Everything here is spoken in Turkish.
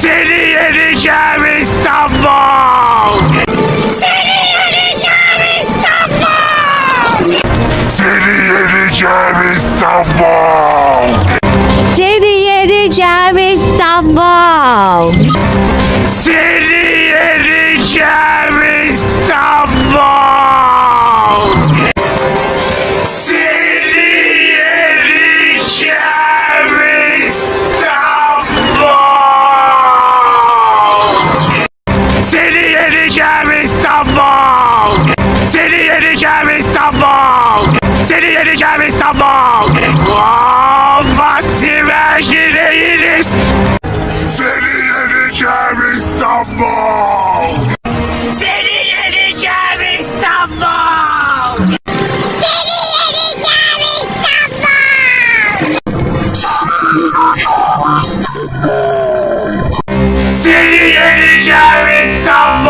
Seni yeneceğim İstanbul! Seni yeneceğim İstanbul! Seni yeneceğim İstanbul! Seni yeneceğim İstanbul! Seni yeneceğim İstanbul! Seni yeneceğim İstanbul! Seni yeneceğim İstanbul! Seni yeneceğim İstanbul! Seni yeneceğim İstanbul! Massive değiliz! Seni yeneceğim İstanbul! Seni yeneceğim İstanbul! Seni yeneceğim İstanbul! Seni yeneceğim İstanbul!